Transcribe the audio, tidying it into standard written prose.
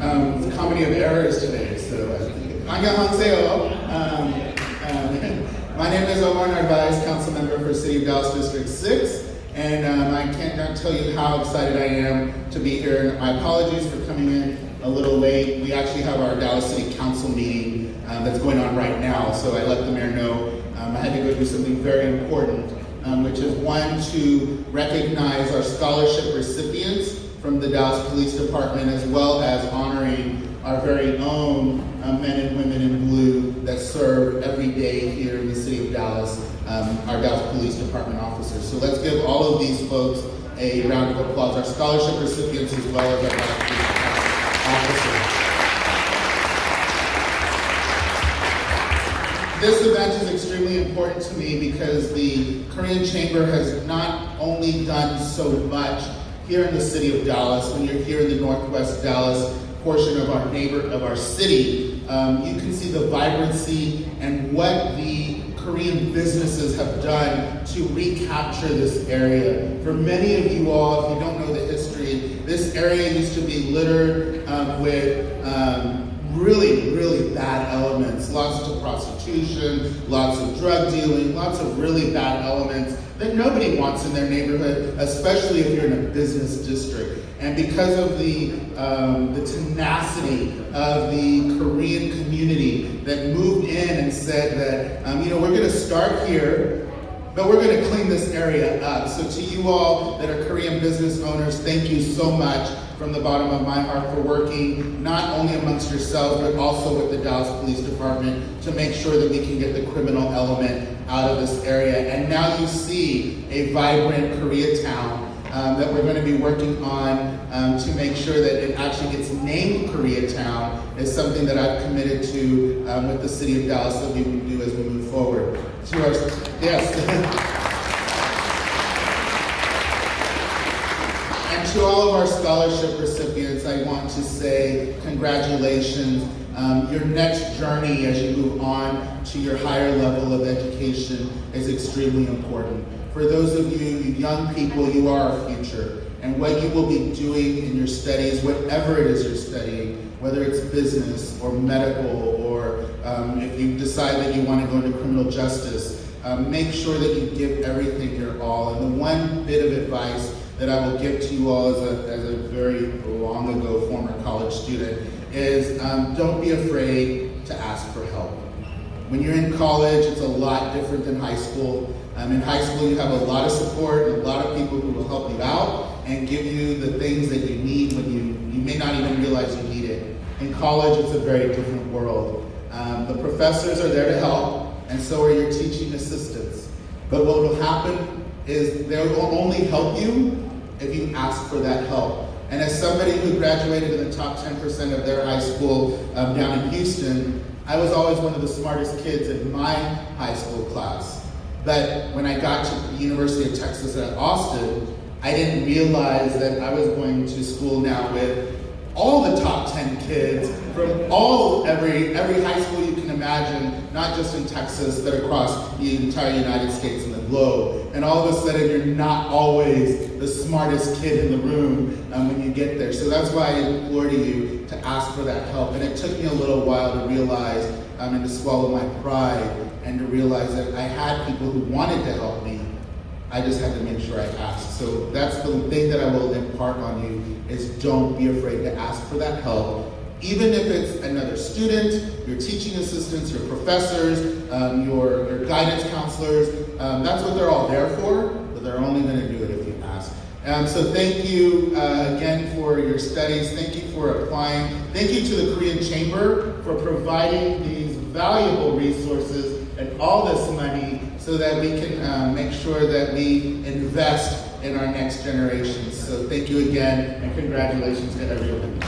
comedy of errors today. So, annyeonghaseyo. My name is Omar Narvaez, council member for City of Dallas District 6, and I cannot tell you how excited I am to be here. My apologies for coming in a little late. We actually have our Dallas City Council meeting that's going on right now, so I let the mayor know I had to go do something very important, which is one, to recognize our scholarship recipients from the Dallas Police Department, as well as honoring our very own men and women in blue that serve every day here in the city of Dallas, our Dallas Police Department officers. So let's give all of these folks a round of applause, our scholarship recipients as well as our Dallas Police Department officers. This event is extremely important to me because the Korean Chamber has not only done so much here in the city of Dallas. When you're here in the Northwest Dallas portion of our city, you can see the vibrancy and what the Korean businesses have done to recapture this area. For many of you all, if you don't know the history, this area used to be littered with really bad elements, lots of prostitution, lots of drug dealing, lots of really bad elements that nobody wants in their neighborhood, especially if you're in a business district. And because of the tenacity of the Korean community that moved in and said that, we're gonna start here, but we're gonna clean this area up. So to you all that are Korean business owners, thank you so much from the bottom of my heart for working not only amongst yourselves, but also with the Dallas Police Department to make sure that we can get the criminal element out of this area. And now you see a vibrant Koreatown that we're going to be working on to make sure that it actually gets named Koreatown is something that I've committed to with the city of Dallas that we will do as we move forward. Yes. And to all of our scholarship recipients, I want to say congratulations. Your next journey as you move on to your higher level of education is extremely important. For those of you young people, you are our future. And what you will be doing in your studies, whatever it is you're studying, whether it's business or medical, or if you decide that you want to go into criminal justice, make sure that you give everything your all. And the one bit of advice that I will give to you all as a very long ago former college student is don't be afraid to ask for help. When you're in college, it's a lot different than high school. In high school, you have a lot of support and a lot of people who will help you out and give you the things that you need when you may not even realize you need it. In college, it's a very different world. The professors are there to help, and so are your teaching assistants. But what will happen is they will only help you if you ask for that help. And as somebody who graduated in the top 10% of their high school down in Houston, I was always one of the smartest kids in my high school class. But when I got to the University of Texas at Austin, I didn't realize that I was going to school now with all the top 10 kids from every high school you can imagine, not just in Texas, but across the entire United States and the globe. And all of a sudden, you're not always the smartest kid in the room when you get there. So that's why I implore you to ask for that help. And it took me a little while to realize and to swallow my pride and to realize that I had people who wanted to help me. I just had to make sure I asked. So that's the thing that I will impart on you is don't be afraid to ask for that help. Even if it's another student, your teaching assistants, your professors, your guidance counselors, that's what they're all there for, but they're only gonna do it if you ask. So thank you again for your studies. Thank you for applying. Thank you to the Korean Chamber for providing these valuable resources and all this money so that we can make sure that we invest in our next generation. So thank you again, and congratulations to everyone.